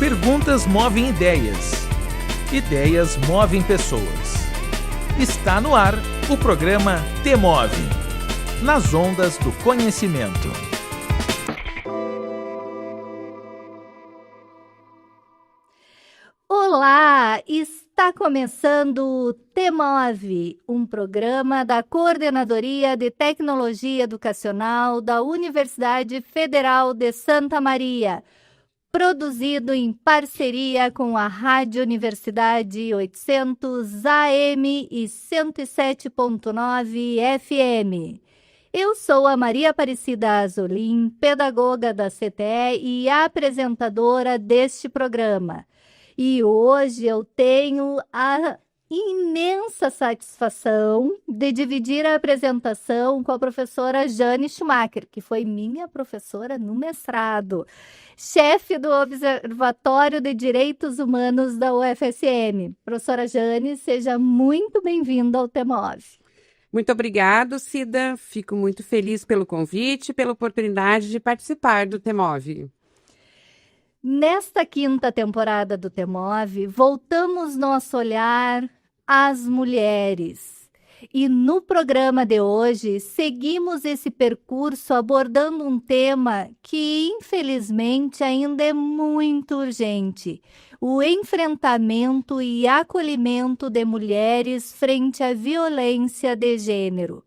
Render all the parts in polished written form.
Perguntas movem ideias. Ideias movem pessoas. Está no ar o programa T-Move, nas ondas do conhecimento. Olá, está começando o T-Move, um programa da Coordenadoria de Tecnologia Educacional da Universidade Federal de Santa Maria, produzido em parceria com a Rádio Universidade 800 AM e 107.9 FM. Eu sou a Maria Aparecida Azolim, pedagoga da CTE e apresentadora deste programa. E hoje eu tenho a imensa satisfação de dividir a apresentação com a professora Jane Schumacher, que foi minha professora no mestrado, chefe do Observatório de Direitos Humanos da UFSM. Professora Jane, seja muito bem-vinda ao T-Move. Muito obrigado, Cida. Fico muito feliz pelo convite e pela oportunidade de participar do T-Move. Nesta quinta temporada do T-Move, voltamos nosso olhar às mulheres. E no programa de hoje, seguimos esse percurso abordando um tema que, infelizmente, ainda é muito urgente: o enfrentamento e acolhimento de mulheres frente à violência de gênero.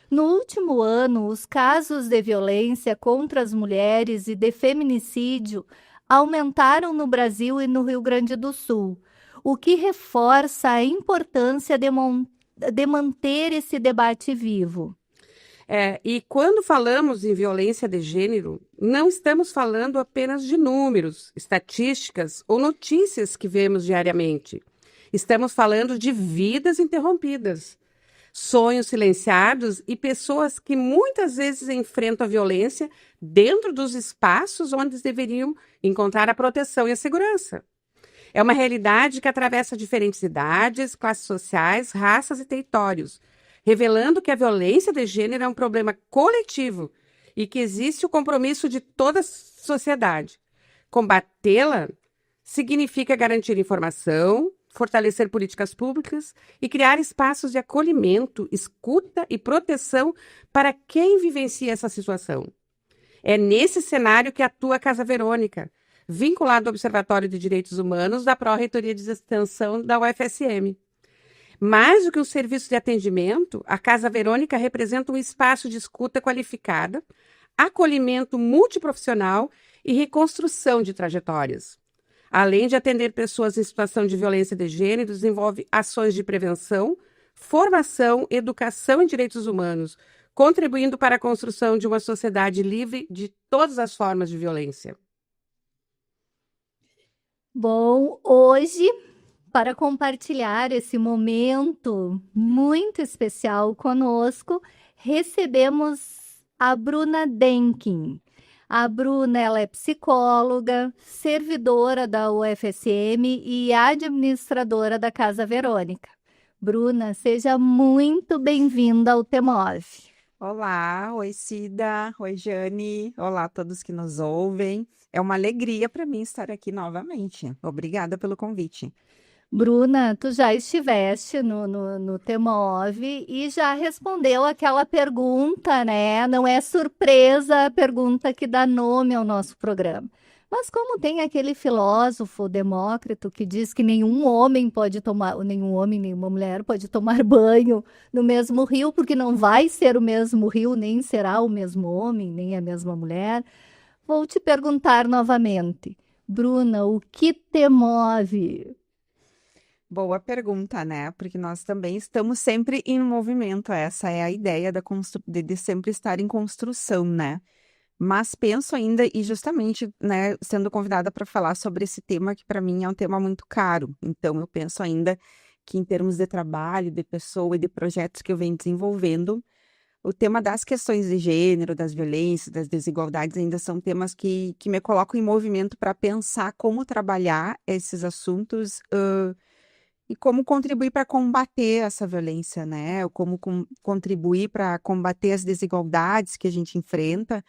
No último ano, os casos de violência contra as mulheres e de feminicídio aumentaram no Brasil e no Rio Grande do Sul, o que reforça a importância de manter esse debate vivo. E quando falamos em violência de gênero, não estamos falando apenas de números, estatísticas ou notícias que vemos diariamente. Estamos falando de vidas interrompidas, sonhos silenciados e pessoas que muitas vezes enfrentam a violência dentro dos espaços onde deveriam encontrar a proteção e a segurança. É uma realidade que atravessa diferentes idades, classes sociais, raças e territórios, revelando que a violência de gênero é um problema coletivo e que existe o compromisso de toda a sociedade. Combatê-la significa garantir informação, fortalecer políticas públicas e criar espaços de acolhimento, escuta e proteção para quem vivencia essa situação. É nesse cenário que atua a Casa Verônica, vinculado ao Observatório de Direitos Humanos da Pró-Reitoria de Extensão da UFSM. Mais do que um serviço de atendimento, a Casa Verônica representa um espaço de escuta qualificada, acolhimento multiprofissional e reconstrução de trajetórias. Além de atender pessoas em situação de violência de gênero, desenvolve ações de prevenção, formação, educação em direitos humanos, contribuindo para a construção de uma sociedade livre de todas as formas de violência. Bom, hoje, para compartilhar esse momento muito especial conosco, recebemos a Bruna Denkin. A Bruna, ela é psicóloga, servidora da UFSM e administradora da Casa Verônica. Bruna, seja muito bem-vinda ao T-Move. Olá, oi Cida, oi Jane, olá a todos que nos ouvem. É uma alegria para mim estar aqui novamente. Obrigada pelo convite. Bruna, tu já estiveste no T-Move e já respondeu aquela pergunta, né? Não é surpresa a pergunta que dá nome ao nosso programa. Mas como tem aquele filósofo Demócrito que diz que nenhum homem, nenhuma mulher pode tomar banho no mesmo rio, porque não vai ser o mesmo rio, nem será o mesmo homem, nem a mesma mulher, vou te perguntar novamente. Bruna, o que te move? Boa pergunta, né? Porque nós também estamos sempre em movimento. Essa é a ideia de sempre estar em construção, né? Mas penso ainda, e justamente, né, sendo convidada para falar sobre esse tema, que para mim é um tema muito caro. Então, eu penso ainda que em termos de trabalho, de pessoa e de projetos que eu venho desenvolvendo, o tema das questões de gênero, das violências, das desigualdades ainda são temas que me colocam em movimento para pensar como trabalhar esses assuntos e como contribuir para combater essa violência, né? Ou como contribuir para combater as desigualdades que a gente enfrenta,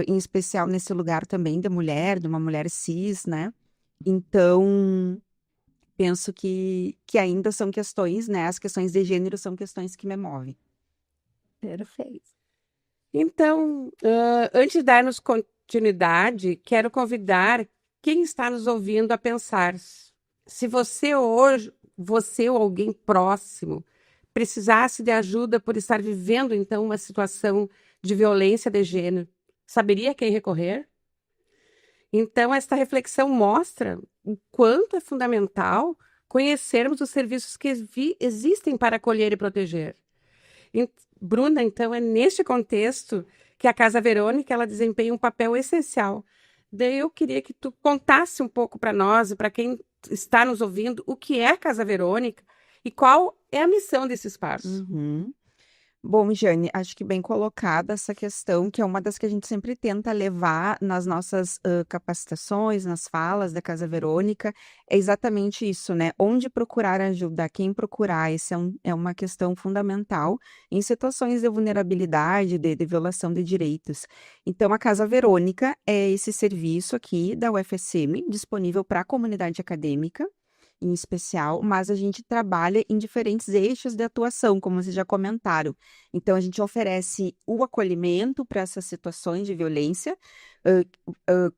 em especial nesse lugar também da mulher, de uma mulher cis, né? Então, penso que ainda são questões, né? As questões de gênero são questões que me movem. Perfeito. Então, antes de darmos continuidade, quero convidar quem está nos ouvindo a pensar. Se você hoje, você ou alguém próximo, precisasse de ajuda por estar vivendo, então, uma situação de violência de gênero, saberia a quem recorrer? Então, esta reflexão mostra o quanto é fundamental conhecermos os serviços que existem para acolher e proteger. Bruna, então, é neste contexto que a Casa Verônica ela desempenha um papel essencial. Daí eu queria que tu contasse um pouco para nós e para quem está nos ouvindo o que é a Casa Verônica e qual é a missão desse espaço. Uhum. Bom, Jane, acho que bem colocada essa questão, que é uma das que a gente sempre tenta levar nas nossas capacitações, nas falas da Casa Verônica, é exatamente isso, né? Onde procurar ajuda, quem procurar, isso é uma questão fundamental em situações de vulnerabilidade, de violação de direitos. Então, a Casa Verônica é esse serviço aqui da UFSM, disponível para a comunidade acadêmica, em especial, mas a gente trabalha em diferentes eixos de atuação, como vocês já comentaram. Então, a gente oferece o acolhimento para essas situações de violência,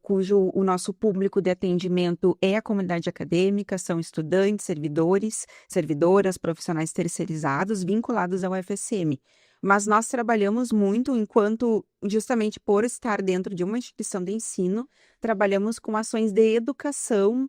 cujo o nosso público de atendimento é a comunidade acadêmica, são estudantes, servidores, servidoras, profissionais terceirizados vinculados ao UFSM. Mas nós trabalhamos muito enquanto, justamente por estar dentro de uma instituição de ensino, trabalhamos com ações de educação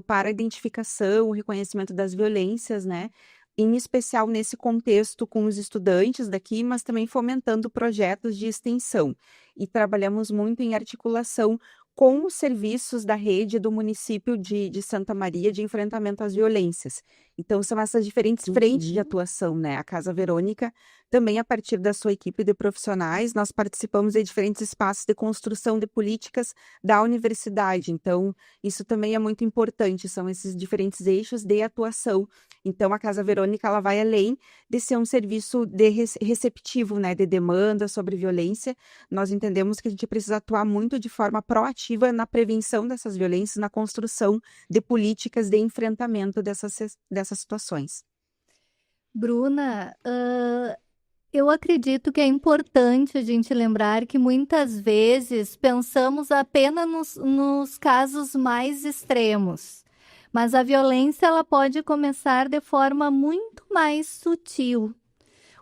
para a identificação, o reconhecimento das violências, né? Em especial nesse contexto com os estudantes daqui, mas também fomentando projetos de extensão. E trabalhamos muito em articulação com os serviços da rede do município de Santa Maria de enfrentamento às violências. Então, são essas diferentes frentes de atuação, né? A Casa Verônica, também a partir da sua equipe de profissionais, nós participamos de diferentes espaços de construção de políticas da universidade. Então, isso também é muito importante, são esses diferentes eixos de atuação. Então, a Casa Verônica, ela vai além de ser um serviço receptivo, né, de demanda sobre violência. Nós entendemos que a gente precisa atuar muito de forma proativa na prevenção dessas violências, na construção de políticas de enfrentamento dessas situações. Bruna, eu acredito que é importante a gente lembrar que muitas vezes pensamos apenas nos casos mais extremos, mas a violência ela pode começar de forma muito mais sutil,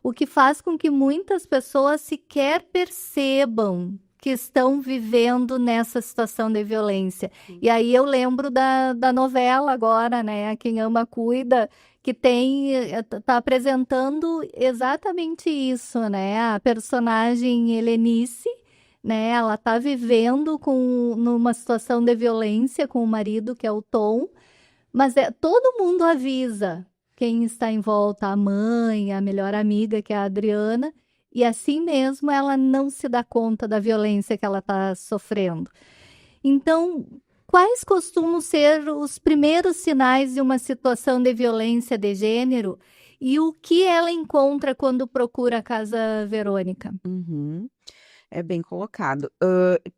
o que faz com que muitas pessoas sequer percebam que estão vivendo nessa situação de violência. E aí eu lembro da novela agora, né? Quem Ama Cuida, que está apresentando exatamente isso, né? A personagem Helenice, né? Ela está vivendo numa situação de violência com o marido, que é o Tom, mas todo mundo avisa quem está em volta, a mãe, a melhor amiga, que é a Adriana, e assim mesmo ela não se dá conta da violência que ela está sofrendo. Então, quais costumam ser os primeiros sinais de uma situação de violência de gênero e o que ela encontra quando procura a Casa Verônica? Uhum. É bem colocado.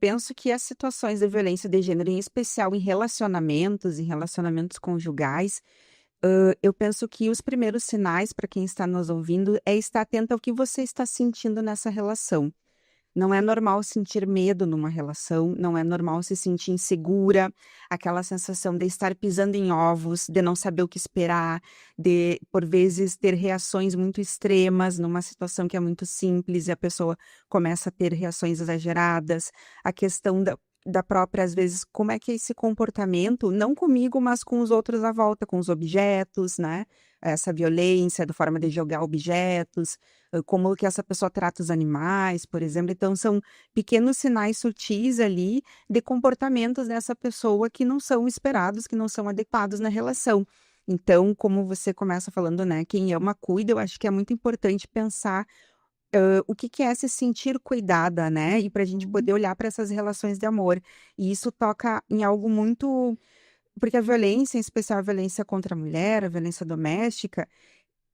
Penso que as situações de violência de gênero, em especial em relacionamentos conjugais, eu penso que os primeiros sinais para quem está nos ouvindo é estar atento ao que você está sentindo nessa relação. Não é normal sentir medo numa relação, não é normal se sentir insegura, aquela sensação de estar pisando em ovos, de não saber o que esperar, de, por vezes, ter reações muito extremas numa situação que é muito simples e a pessoa começa a ter reações exageradas. A questão da própria, às vezes, como é que é esse comportamento, não comigo, mas com os outros à volta, com os objetos, né? Essa violência, da forma de jogar objetos, como que essa pessoa trata os animais, por exemplo. Então, são pequenos sinais sutis ali de comportamentos dessa pessoa que não são esperados, que não são adequados na relação. Então, como você começa falando, né? Quem ama, cuida, eu acho que é muito importante pensar o que é se sentir cuidada, né? E para a gente poder olhar para essas relações de amor. E isso toca em algo muito. Porque a violência, em especial a violência contra a mulher, a violência doméstica,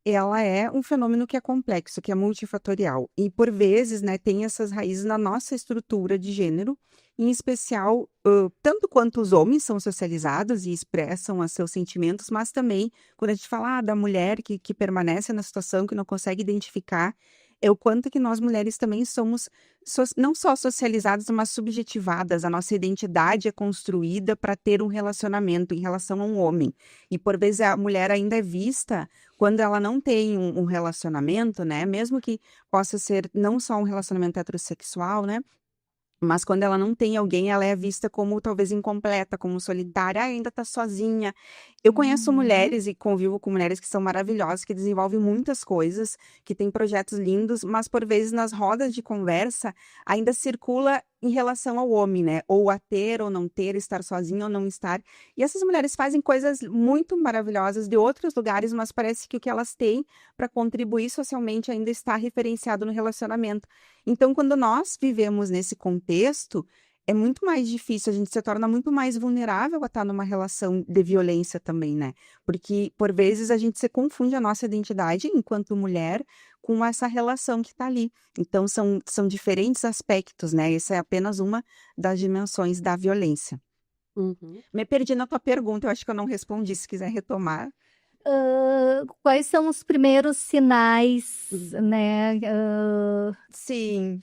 ela é um fenômeno que é complexo, que é multifatorial. E, por vezes, né, tem essas raízes na nossa estrutura de gênero, em especial, tanto quanto os homens são socializados e expressam os seus sentimentos, mas também quando a gente fala da mulher que permanece na situação, que não consegue identificar, é o quanto que nós mulheres também somos não só socializadas, mas subjetivadas. A nossa identidade é construída para ter um relacionamento em relação a um homem. E por vezes a mulher ainda é vista quando ela não tem um relacionamento, né? Mesmo que possa ser não só um relacionamento heterossexual, né? Mas quando ela não tem alguém, ela é vista como talvez incompleta, como solitária, ainda tá sozinha. Eu conheço mulheres e convivo com mulheres que são maravilhosas, que desenvolvem muitas coisas, que têm projetos lindos, mas por vezes nas rodas de conversa ainda circula em relação ao homem, né? Ou a ter ou não ter, estar sozinha ou não estar. E essas mulheres fazem coisas muito maravilhosas de outros lugares, mas parece que o que elas têm para contribuir socialmente ainda está referenciado no relacionamento. Então, quando nós vivemos nesse contexto, é muito mais difícil, a gente se torna muito mais vulnerável a estar numa relação de violência também, né? Porque, por vezes, a gente se confunde a nossa identidade enquanto mulher com essa relação que está ali. Então, são diferentes aspectos, né? Essa é apenas uma das dimensões da violência. Me perdi na tua pergunta, eu acho que eu não respondi, se quiser retomar. Quais são os primeiros sinais, né? Sim,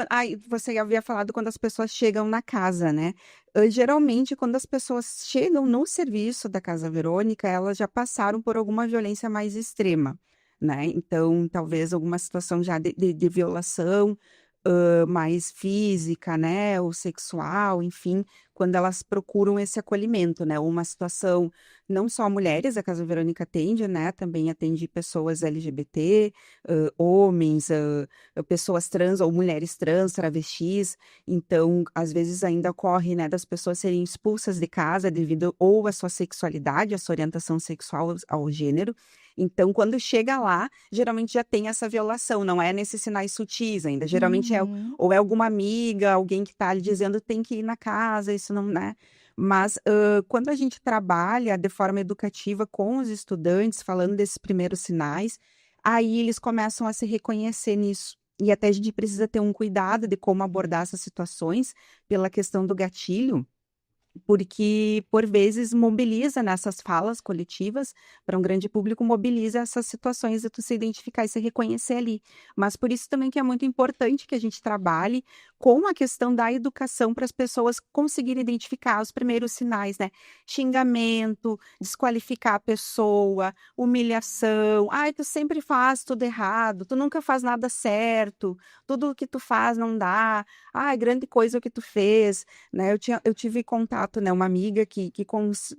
aí você havia falado quando as pessoas chegam na casa, né? Geralmente, quando as pessoas chegam no serviço da Casa Verônica, elas já passaram por alguma violência mais extrema, né? Então, talvez alguma situação já de violação, mais física, né? Ou sexual, enfim, quando elas procuram esse acolhimento, né? Uma situação, não só mulheres, a Casa Verônica atende, né? Também atende pessoas LGBT, homens, pessoas trans ou mulheres trans, travestis. Então, às vezes ainda ocorre, né, das pessoas serem expulsas de casa devido ou à sua sexualidade, à sua orientação sexual, ao gênero. Então, quando chega lá, geralmente já tem essa violação, não é nesses sinais sutis ainda. Geralmente ou é alguma amiga, alguém que está ali dizendo tem que ir na casa, isso não, né? Mas quando a gente trabalha de forma educativa com os estudantes, falando desses primeiros sinais, aí eles começam a se reconhecer nisso. E até a gente precisa ter um cuidado de como abordar essas situações pela questão do gatilho, porque, por vezes, mobiliza nessas falas coletivas, para um grande público, mobiliza essas situações de tu se identificar e se reconhecer ali. Mas por isso também que é muito importante que a gente trabalhe com a questão da educação para as pessoas conseguirem identificar os primeiros sinais, né? Xingamento, desqualificar a pessoa, humilhação. Ai, tu sempre faz tudo errado, tu nunca faz nada certo, tudo o que tu faz não dá. Ai, grande coisa o que tu fez, né? Eu tive contato, né, uma amiga que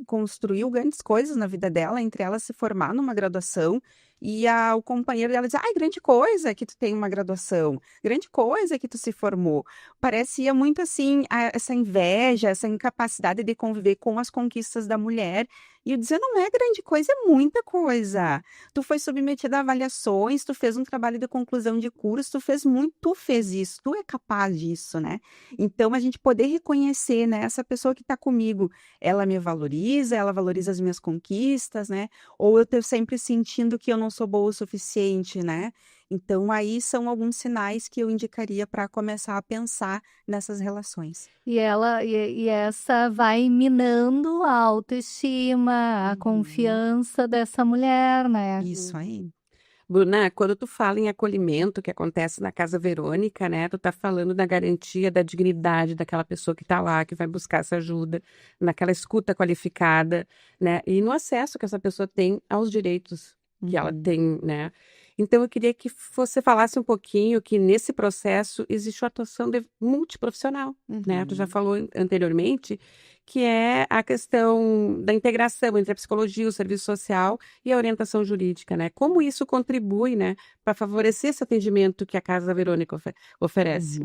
construiu grandes coisas na vida dela, entre elas se formar numa graduação, e o companheiro dela dizia, ai, grande coisa que tu tem uma graduação, grande coisa que tu se formou. Parecia muito assim, essa inveja, essa incapacidade de conviver com as conquistas da mulher, e eu dizia, não é grande coisa, é muita coisa. Tu foi submetida a avaliações, tu fez um trabalho de conclusão de curso, tu fez isso, tu é capaz disso, né? Então, a gente poder reconhecer, né, essa pessoa que está comigo, ela me valoriza, ela valoriza as minhas conquistas, né? Ou eu estou sempre sentindo que eu não sou boa o suficiente, né? Então, aí são alguns sinais que eu indicaria para começar a pensar nessas relações. E essa vai minando a autoestima, a confiança dessa mulher, né? Isso aí. Bruna, quando tu fala em acolhimento que acontece na Casa Verônica, né, tu tá falando da garantia da dignidade daquela pessoa que tá lá, que vai buscar essa ajuda, naquela escuta qualificada, né, e no acesso que essa pessoa tem aos direitos que ela tem, né. Então, eu queria que você falasse um pouquinho que nesse processo existe uma atuação multiprofissional, né? Tu já falou anteriormente que é a questão da integração entre a psicologia, o serviço social e a orientação jurídica, né? Como isso contribui, né, para favorecer esse atendimento que a Casa Verônica oferece?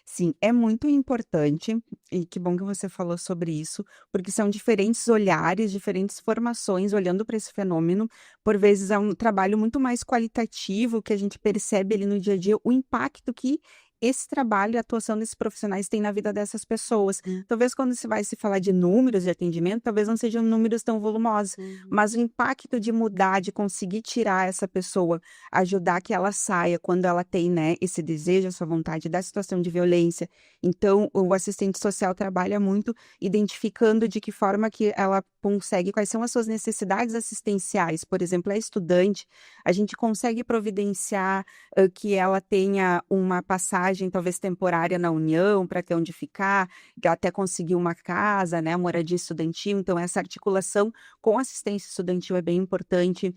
Sim, é muito importante, e que bom que você falou sobre isso, porque são diferentes olhares, diferentes formações olhando para esse fenômeno. Por vezes é um trabalho muito mais qualitativo, que a gente percebe ali no dia a dia o impacto que esse trabalho e a atuação desses profissionais tem na vida dessas pessoas. Talvez quando se vai se falar de números de atendimento, talvez não sejam números tão volumosos, mas o impacto de mudar, de conseguir tirar essa pessoa, ajudar que ela saia quando ela tem, né, esse desejo, essa vontade da situação de violência. Então, o assistente social trabalha muito identificando de que forma que ela consegue, quais são as suas necessidades assistenciais. Por exemplo, é estudante, a gente consegue providenciar que ela tenha uma passagem, talvez temporária na União, para ter onde ficar, até conseguir uma casa, né, moradia estudantil. Então, essa articulação com assistência estudantil é bem importante.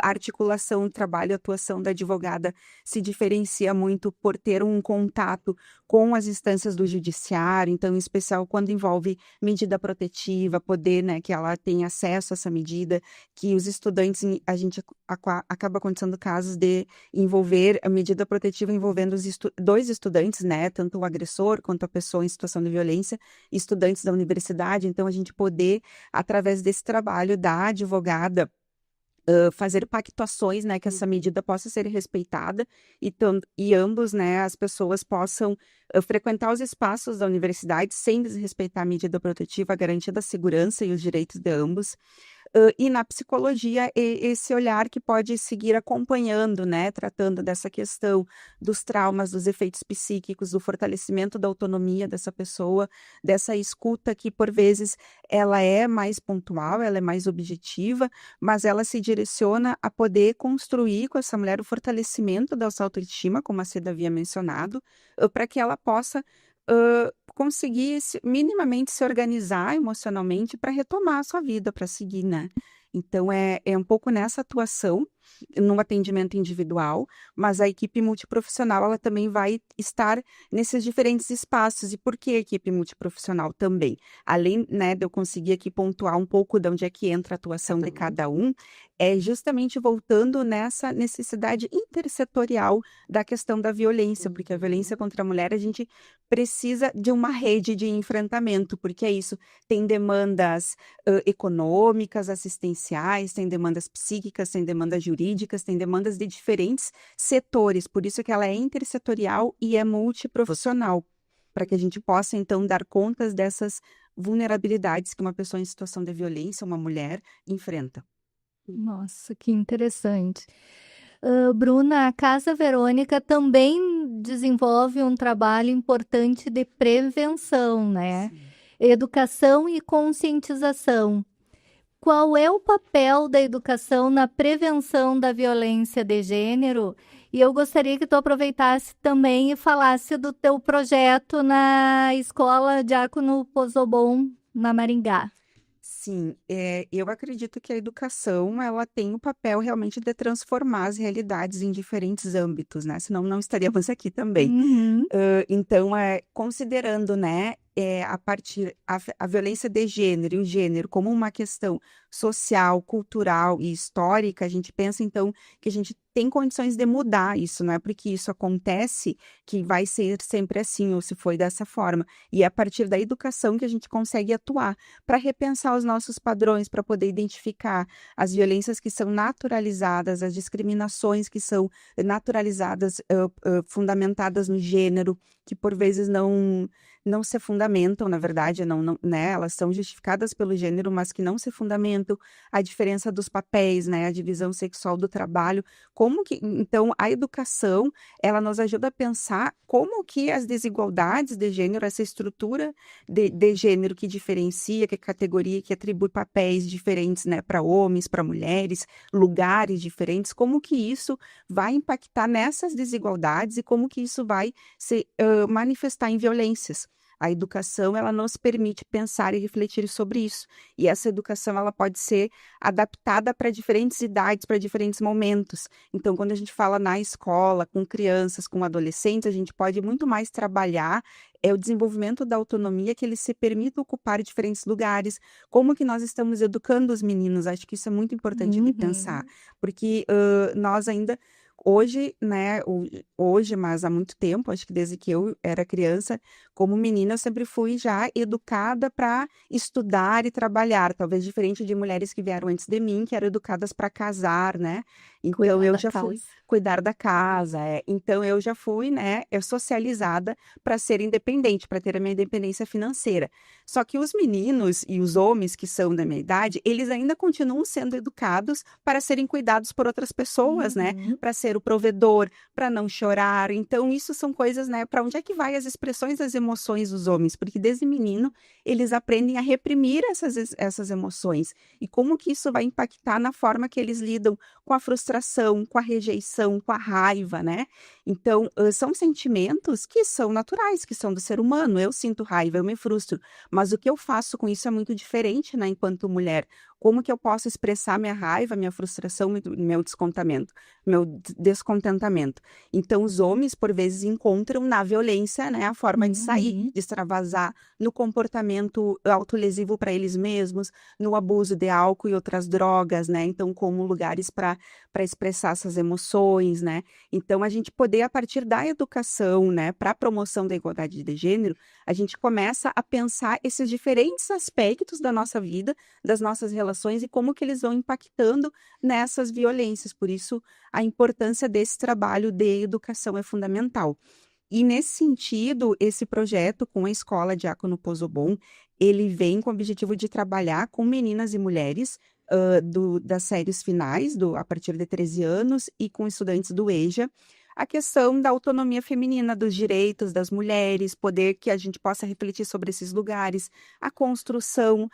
A articulação, trabalho e atuação da advogada se diferencia muito por ter um contato com as instâncias do judiciário, então, em especial quando envolve medida protetiva, poder, né, que ela tenha acesso a essa medida, que os estudantes, a gente acaba acontecendo casos de envolver a medida protetiva envolvendo dois estudantes, né, tanto o agressor quanto a pessoa em situação de violência, estudantes da universidade. Então, a gente poder, através desse trabalho da advogada, fazer pactuações, né, que essa medida possa ser respeitada e ambos, né, as pessoas possam frequentar os espaços da universidade sem desrespeitar a medida protetiva, a garantia da segurança e os direitos de ambos. E na psicologia, esse olhar que pode seguir acompanhando, né, tratando dessa questão dos traumas, dos efeitos psíquicos, do fortalecimento da autonomia dessa pessoa, dessa escuta que, por vezes, ela é mais pontual, ela é mais objetiva, mas ela se direciona a poder construir com essa mulher o fortalecimento da sua autoestima, como a Cida havia mencionado, para que ela possa conseguir minimamente se organizar emocionalmente para retomar a sua vida, para seguir, né? Então, é um pouco nessa atuação, no atendimento individual, mas a equipe multiprofissional, ela também vai estar nesses diferentes espaços. E por que a equipe multiprofissional também? Além, né, de eu conseguir aqui pontuar um pouco de onde é que entra a atuação de cada um, é justamente voltando nessa necessidade intersetorial da questão da violência, porque a violência contra a mulher, a gente precisa de uma rede de enfrentamento, porque é isso, tem demandas econômicas, assistenciais, tem demandas psíquicas, tem demandas jurídicas, tem demandas de diferentes setores, por isso que ela é intersetorial e é multiprofissional, para que a gente possa, então, dar contas dessas vulnerabilidades que uma pessoa em situação de violência, uma mulher, enfrenta. Nossa, que interessante. Bruna, a Casa Verônica também desenvolve um trabalho importante de prevenção, né? Sim. Educação e conscientização. Qual é o papel da educação na prevenção da violência de gênero? E eu gostaria que tu aproveitasse também e falasse do teu projeto na Escola Diácono Pozobon, na Maringá. Sim, eu acredito que a educação, ela tem o papel realmente de transformar as realidades em diferentes âmbitos, né? Senão não estaríamos aqui também. Uhum. Então, considerando, né, a violência de gênero e o gênero como uma questão social, cultural e histórica, a gente pensa, então, que a gente tem condições de mudar isso, não é porque isso acontece que vai ser sempre assim, ou se foi dessa forma. E é a partir da educação que a gente consegue atuar para repensar os nossos padrões, para poder identificar as violências que são naturalizadas, as discriminações que são naturalizadas, fundamentadas no gênero, que por vezes não se fundamentam, na verdade, né? Elas são justificadas pelo gênero, mas que não se fundamentam, a diferença dos papéis, né? A divisão sexual do trabalho, então, a educação, ela nos ajuda a pensar como que as desigualdades de gênero, essa estrutura de gênero que diferencia, que é categoria, que atribui papéis diferentes, né, para homens, para mulheres, lugares diferentes, como que isso vai impactar nessas desigualdades e como que isso vai se manifestar em violências. A educação, ela nos permite pensar e refletir sobre isso. E essa educação, ela pode ser adaptada para diferentes idades, para diferentes momentos. Então, quando a gente fala na escola, com crianças, com adolescentes, a gente pode muito mais trabalhar o desenvolvimento da autonomia, que eles se permitam ocupar diferentes lugares. Como que nós estamos educando os meninos? Acho que isso é muito importante de pensar. Porque nós ainda... Hoje, né, mas há muito tempo, acho que desde que eu era criança, como menina, eu sempre fui já educada para estudar e trabalhar, talvez diferente de mulheres que vieram antes de mim, que eram educadas para casar, né? Então, eu já fui cuidar da casa. Então, eu já fui, né, socializada para ser independente, para ter a minha independência financeira. Só que os meninos e os homens que são da minha idade, eles ainda continuam sendo educados para serem cuidados por outras pessoas, né? Uhum. Para ser o provedor, para não chorar. Então, isso são coisas, né? Para onde é que vai as expressões das emoções dos homens? Porque desde menino, eles aprendem a reprimir essas emoções. E como que isso vai impactar na forma que eles lidam com a frustração, com a rejeição, com a raiva, né? Então, são sentimentos que são naturais, que são do ser humano. Eu sinto raiva, eu me frustro. Mas o que eu faço com isso é muito diferente, né? Enquanto mulher. Como que eu posso expressar minha raiva, minha frustração, meu descontamento, meu descontentamento? Então, os homens, por vezes, encontram na violência, né, a forma de sair, Uhum. de extravasar no comportamento autolesivo para eles mesmos, no abuso de álcool e outras drogas, né? Então, como lugares para expressar essas emoções, né? Então, a gente poder, a partir da educação, né, para a promoção da igualdade de gênero, a gente começa a pensar esses diferentes aspectos da nossa vida, das nossas relações e como que eles vão impactando nessas violências. Por isso, a importância desse trabalho de educação é fundamental. E nesse sentido, esse projeto com a Escola Diácono Pozobon, ele vem com o objetivo de trabalhar com meninas e mulheres das séries finais, a partir de 13 anos, e com estudantes do EJA, a questão da autonomia feminina, dos direitos das mulheres, poder que a gente possa refletir sobre esses lugares, a construção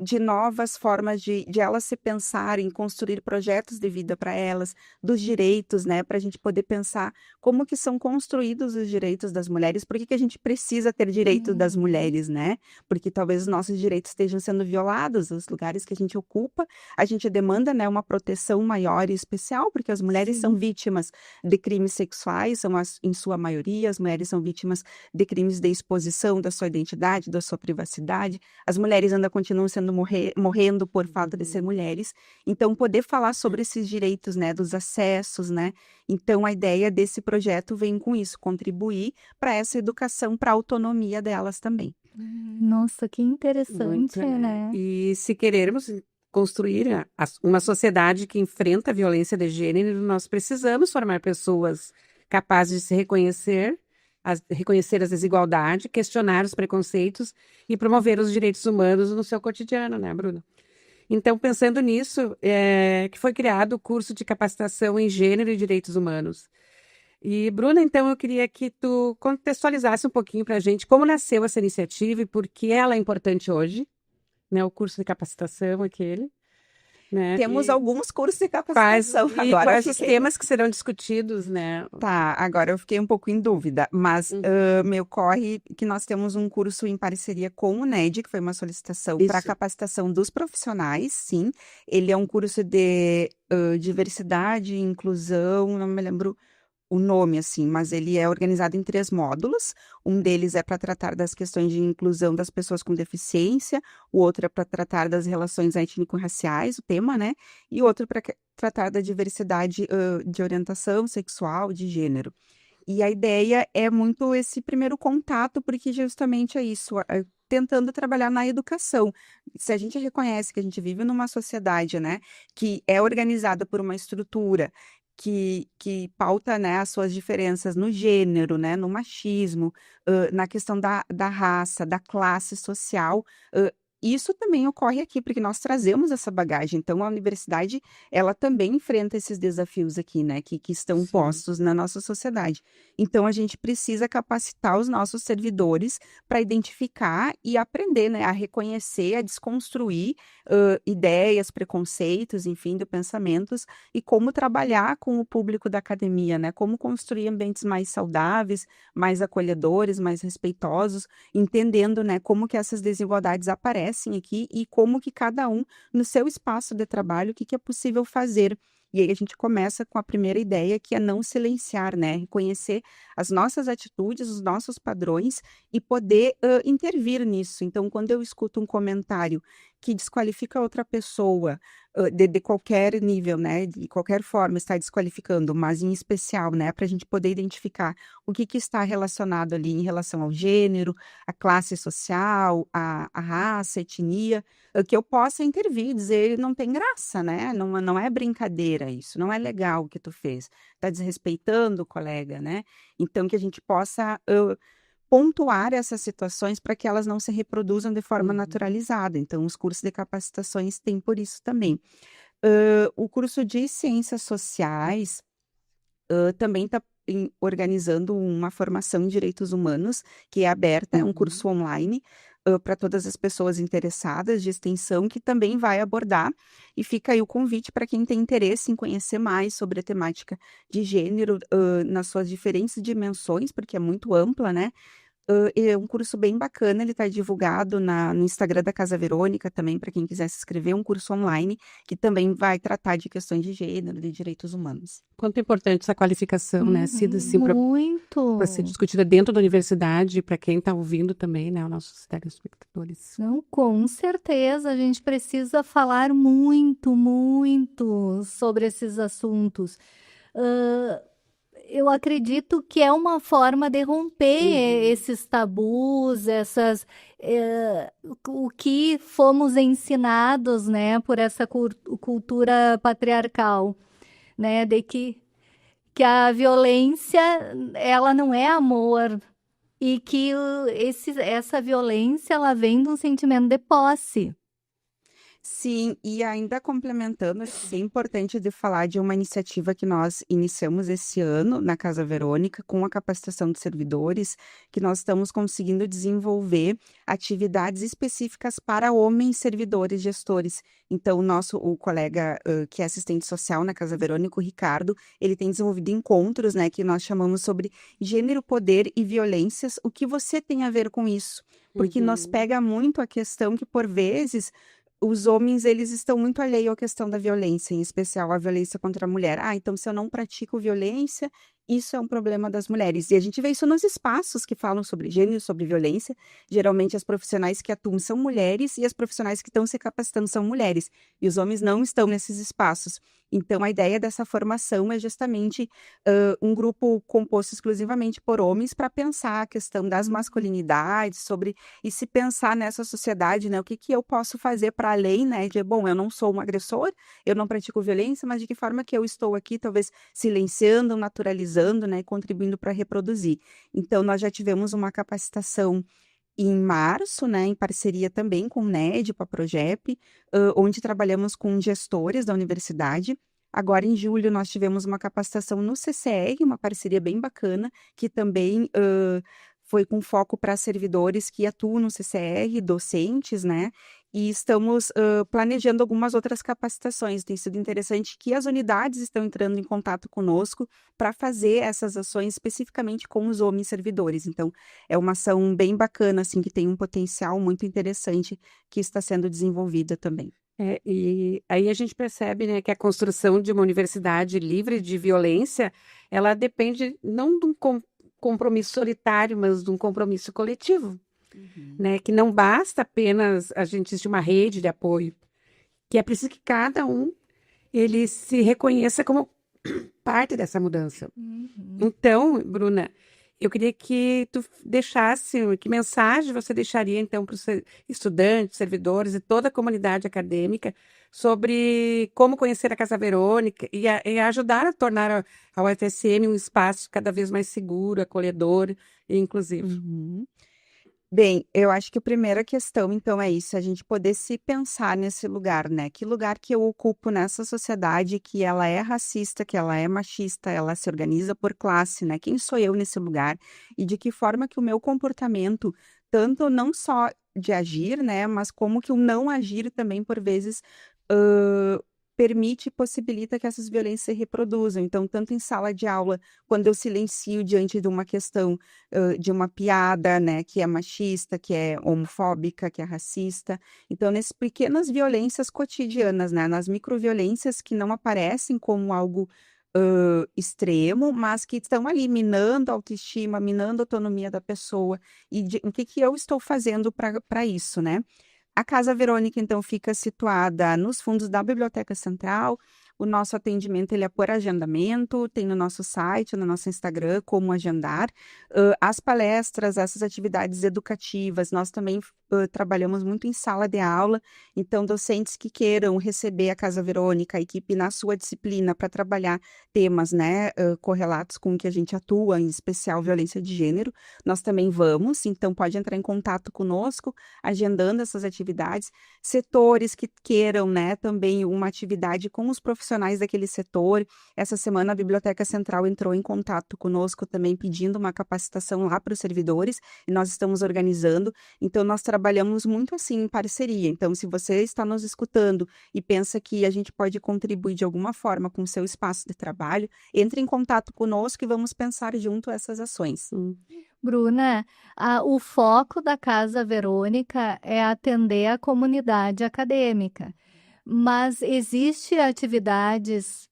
de novas formas de elas se pensarem, construir projetos de vida para elas, dos direitos, né, para a gente poder pensar como que são construídos os direitos das mulheres, por que que a gente precisa ter direito das Uhum. mulheres, né? Porque talvez os nossos direitos estejam sendo violados, os lugares que a gente ocupa, a gente demanda, né, uma proteção maior e especial, porque as mulheres são Sim. vítimas de crimes sexuais, em sua maioria, as mulheres são vítimas de crimes de exposição da sua identidade, da sua privacidade, as mulheres ainda continuam sendo morrendo por falta de ser mulheres, então poder falar sobre esses direitos, né, dos acessos, né, então a ideia desse projeto vem com isso, contribuir para essa educação, para a autonomia delas também. Nossa, que Muito, interessante, né? E se querermos construir uma sociedade que enfrenta a violência de gênero, nós precisamos formar pessoas capazes de se reconhecer, reconhecer as desigualdades, questionar os preconceitos e promover os direitos humanos no seu cotidiano, né, Bruna? Então, pensando nisso, que foi criado o curso de capacitação em gênero e direitos humanos. E, Bruna, então eu queria que tu contextualizasse um pouquinho para a gente como nasceu essa iniciativa e por que ela é importante hoje, né? O curso de capacitação aquele, né? Temos E alguns cursos de quais, capacitação, e agora quais eu os fiquei... temas que serão discutidos, né? Tá, agora eu fiquei um pouco em dúvida, mas Uhum. me ocorre que nós temos um curso em parceria com o NED, que foi uma solicitação para Isso. capacitação dos profissionais, sim. Ele é um curso de diversidade e inclusão, não me lembro o nome, assim, mas ele é organizado em 3 módulos. Um deles é para tratar das questões de inclusão das pessoas com deficiência, o outro é para tratar das relações étnico-raciais, o tema, né? E outro para tratar da diversidade de orientação sexual, de gênero. E a ideia é muito esse primeiro contato, porque justamente é isso, tentando trabalhar na educação. Se a gente reconhece que a gente vive numa sociedade, né, que é organizada por uma estrutura que pauta, né, as suas diferenças no gênero, né, no machismo, na questão da raça, da classe social, isso também ocorre aqui, porque nós trazemos essa bagagem. Então, a universidade, ela também enfrenta esses desafios aqui, né, que estão Sim. postos na nossa sociedade. Então, a gente precisa capacitar os nossos servidores para identificar e aprender, né, a reconhecer, a desconstruir ideias, preconceitos, enfim, de pensamentos, e como trabalhar com o público da academia, né, como construir ambientes mais saudáveis, mais acolhedores, mais respeitosos, entendendo, né, como que essas desigualdades aparecem aqui e como que cada um, no seu espaço de trabalho, o que que é possível fazer. E aí a gente começa com a primeira ideia, que é não silenciar, né? Reconhecer as nossas atitudes, os nossos padrões e poder intervir nisso. Então, quando eu escuto um comentário que desqualifica outra pessoa, de qualquer nível, né, de qualquer forma está desqualificando, mas em especial, né, para a gente poder identificar o que está relacionado ali em relação ao gênero, a classe social, a raça, a etnia, que eu possa intervir, dizer, não tem graça, né, não é brincadeira isso, não é legal o que tu fez, tá desrespeitando o colega, né, então que a gente possa pontuar essas situações para que elas não se reproduzam de forma naturalizada. Então, os cursos de capacitações têm por isso também. O curso de Ciências Sociais também está organizando uma formação em Direitos Humanos, que é aberta, é um curso online, para todas as pessoas interessadas de extensão, que também vai abordar, e fica aí o convite para quem tem interesse em conhecer mais sobre a temática de gênero, nas suas diferentes dimensões, porque é muito ampla, né? É um curso bem bacana, ele está divulgado no Instagram da Casa Verônica também, para quem quiser se inscrever, um curso online, que também vai tratar de questões de gênero, de direitos humanos. Quanto é importante essa qualificação, né? Sido assim Muito. para ser discutida dentro da universidade, para quem está ouvindo também, né? Os nossos telespectadores. Não, com certeza, a gente precisa falar muito, muito sobre esses assuntos. Eu acredito que é uma forma de romper esses tabus, o que fomos ensinados, né, por essa cultura patriarcal, né, de que a violência, ela não é amor, e que essa violência, ela vem de um sentimento de posse. Sim, e ainda complementando, acho que é importante de falar de uma iniciativa que nós iniciamos esse ano na Casa Verônica, com a capacitação de servidores, que nós estamos conseguindo desenvolver atividades específicas para homens servidores gestores. Então, o colega que é assistente social na Casa Verônica, o Ricardo, ele tem desenvolvido encontros, né, que nós chamamos sobre gênero, poder e violências. O que você tem a ver com isso? Porque nós pega muito a questão que, por vezes, os homens, eles estão muito alheios à questão da violência, em especial a violência contra a mulher. Então, se eu não pratico violência, isso é um problema das mulheres. E a gente vê isso nos espaços que falam sobre gênero, sobre violência. Geralmente, as profissionais que atuam são mulheres e as profissionais que estão se capacitando são mulheres. E os homens não estão nesses espaços. Então, a ideia dessa formação é justamente um grupo composto exclusivamente por homens para pensar a questão das masculinidades, e se pensar nessa sociedade, né, o que eu posso fazer para além, né, bom, eu não sou um agressor, eu não pratico violência, mas de que forma que eu estou aqui, talvez silenciando, naturalizando, né, contribuindo para reproduzir. Então, nós já tivemos uma capacitação em março, né, em parceria também com o NED, com a Progep, onde trabalhamos com gestores da universidade. Agora, em julho, nós tivemos uma capacitação no CCR, uma parceria bem bacana, que também foi com foco para servidores que atuam no CCR, docentes, né? E estamos planejando algumas outras capacitações. Tem sido interessante que as unidades estão entrando em contato conosco para fazer essas ações especificamente com os homens servidores. Então, é uma ação bem bacana, assim, que tem um potencial muito interessante que está sendo desenvolvida também. E aí a gente percebe, né, que a construção de uma universidade livre de violência, ela depende não de um compromisso solitário, mas de um compromisso coletivo, né, que não basta apenas a gente existir uma rede de apoio, que é preciso que cada um ele se reconheça como parte dessa mudança. Então, Bruna, eu queria que tu deixasse, que mensagem você deixaria, então, para os estudantes, servidores e toda a comunidade acadêmica sobre como conhecer a Casa Verônica e ajudar a tornar a UFSM um espaço cada vez mais seguro, acolhedor e inclusivo. Bem, eu acho que a primeira questão, então, é isso, a gente poder se pensar nesse lugar, né? Que lugar que eu ocupo nessa sociedade que ela é racista, que ela é machista, ela se organiza por classe, né? Quem sou eu nesse lugar? E de que forma que o meu comportamento, tanto não só de agir, né? Mas como que o não agir também, por vezes, permite e possibilita que essas violências se reproduzam. Então, tanto em sala de aula, quando eu silencio diante de uma questão de uma piada, né, que é machista, que é homofóbica, que é racista. Então, nessas pequenas violências cotidianas, né, nas microviolências que não aparecem como algo extremo, mas que estão ali minando a autoestima, minando a autonomia da pessoa. E o que eu estou fazendo para isso, né? A Casa Verônica, então, fica situada nos fundos da Biblioteca Central. O nosso atendimento ele é por agendamento, tem no nosso site, no nosso Instagram, como agendar. As palestras, essas atividades educativas, nós também trabalhamos muito em sala de aula, então docentes que queiram receber a Casa Verônica, a equipe na sua disciplina para trabalhar temas, né, correlatos com o que a gente atua, em especial violência de gênero, nós também vamos, então pode entrar em contato conosco, agendando essas atividades. Setores que queiram, né, também uma atividade com os profissionais daquele setor. Essa semana a Biblioteca Central entrou em contato conosco também pedindo uma capacitação lá para os servidores, e nós estamos organizando, então nós trabalhamos muito assim em parceria. Então, se você está nos escutando e pensa que a gente pode contribuir de alguma forma com o seu espaço de trabalho, entre em contato conosco e vamos pensar junto essas ações. Bruna, o foco da Casa Verônica é atender a comunidade acadêmica, mas existe atividades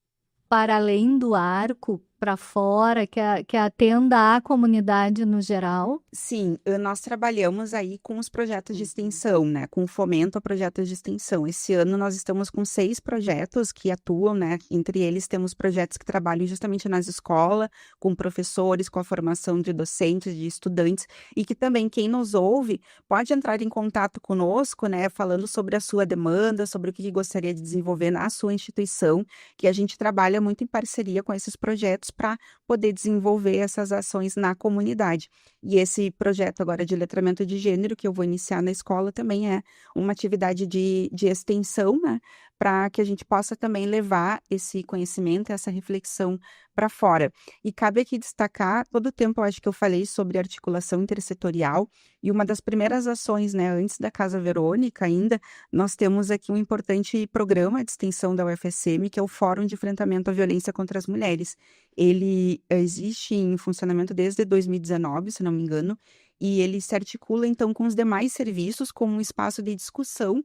para além do arco, para fora, que atenda a comunidade no geral? Sim, nós trabalhamos aí com os projetos de extensão, né? Com fomento a projetos de extensão. Esse ano nós estamos com 6 projetos que atuam, né? Entre eles temos projetos que trabalham justamente nas escolas, com professores, com a formação de docentes, de estudantes, e que também quem nos ouve pode entrar em contato conosco, né? Falando sobre a sua demanda, sobre o que gostaria de desenvolver na sua instituição, que a gente trabalha muito em parceria com esses projetos para poder desenvolver essas ações na comunidade. E esse projeto agora de letramento de gênero, que eu vou iniciar na escola, também é uma atividade de extensão, né? Para que a gente possa também levar esse conhecimento, essa reflexão para fora. E cabe aqui destacar, todo o tempo eu acho que eu falei sobre articulação intersetorial, e uma das primeiras ações, né, antes da Casa Verônica ainda, nós temos aqui um importante programa de extensão da UFSM, que é o Fórum de Enfrentamento à Violência contra as Mulheres. Ele existe em funcionamento desde 2019, se não me engano, e ele se articula, então, com os demais serviços como um espaço de discussão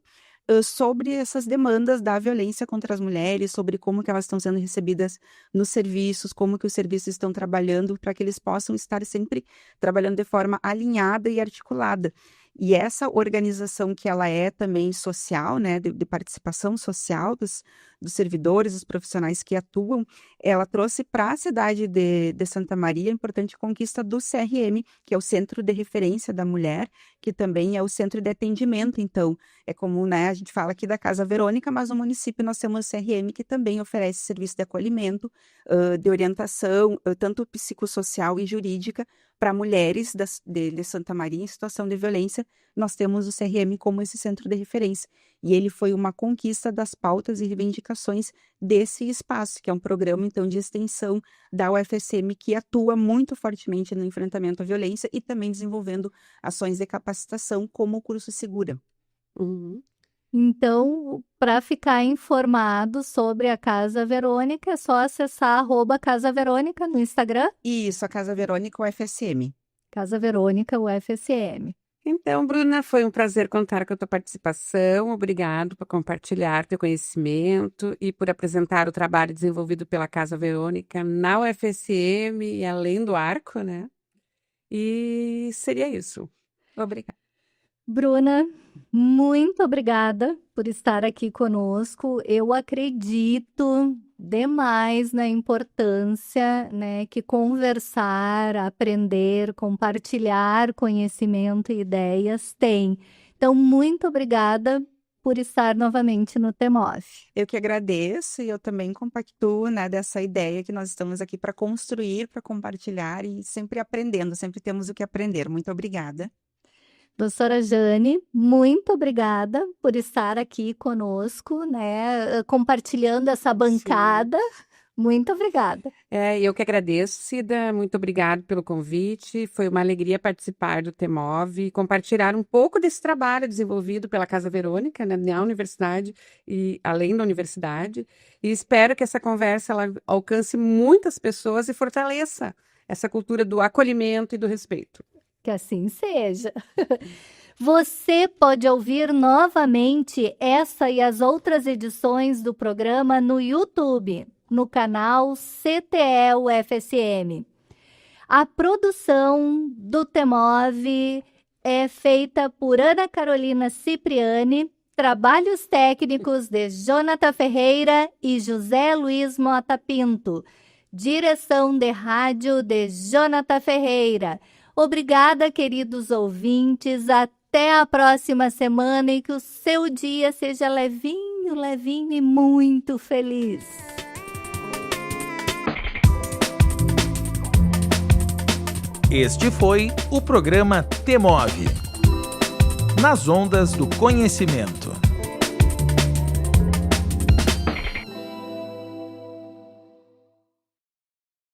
sobre essas demandas da violência contra as mulheres, sobre como que elas estão sendo recebidas nos serviços, como que os serviços estão trabalhando para que eles possam estar sempre trabalhando de forma alinhada e articulada. E essa organização que ela é também social, né, de participação social dos servidores, dos profissionais que atuam, ela trouxe para a cidade de Santa Maria a importante conquista do CRM, que é o Centro de Referência da Mulher, que também é o centro de atendimento. Então, é como, né, a gente fala aqui da Casa Verônica, mas no município nós temos o CRM, que também oferece serviço de acolhimento, de orientação, tanto psicossocial e jurídica, para mulheres de Santa Maria em situação de violência. Nós temos o CRM como esse centro de referência. E ele foi uma conquista das pautas e reivindicações desse espaço, que é um programa, então, de extensão da UFSM, que atua muito fortemente no enfrentamento à violência e também desenvolvendo ações de capacitação, como o curso Segura. Então, para ficar informado sobre a Casa Verônica, é só acessar @Casa Verônica no Instagram. Isso, a Casa Verônica UFSM. Casa Verônica UFSM. Então, Bruna, foi um prazer contar com a tua participação. Obrigado por compartilhar teu conhecimento e por apresentar o trabalho desenvolvido pela Casa Verônica na UFSM e além do arco, né? E seria isso. Obrigada. Bruna, muito obrigada por estar aqui conosco. Eu acredito demais na importância, né, que conversar, aprender, compartilhar conhecimento e ideias tem. Então, muito obrigada por estar novamente no TEMOV. Eu que agradeço e eu também compactuo, né, dessa ideia que nós estamos aqui para construir, para compartilhar e sempre aprendendo, sempre temos o que aprender. Muito obrigada. Doutora Jane, muito obrigada por estar aqui conosco, né, compartilhando essa bancada. Sim. Muito obrigada. Eu que agradeço, Cida. Muito obrigada pelo convite. Foi uma alegria participar do TEMOV e compartilhar um pouco desse trabalho desenvolvido pela Casa Verônica, né, na universidade e além da universidade. E espero que essa conversa ela alcance muitas pessoas e fortaleça essa cultura do acolhimento e do respeito. Que assim seja. Você pode ouvir novamente essa e as outras edições do programa no YouTube, no canal CTE-UFSM. A produção do TEMOV é feita por Ana Carolina Cipriani, trabalhos técnicos de Jonathan Ferreira e José Luiz Mota Pinto, direção de rádio de Jonathan Ferreira. Obrigada, queridos ouvintes, até a próxima semana e que o seu dia seja levinho, levinho e muito feliz. Este foi o programa TEMOVE, nas ondas do conhecimento.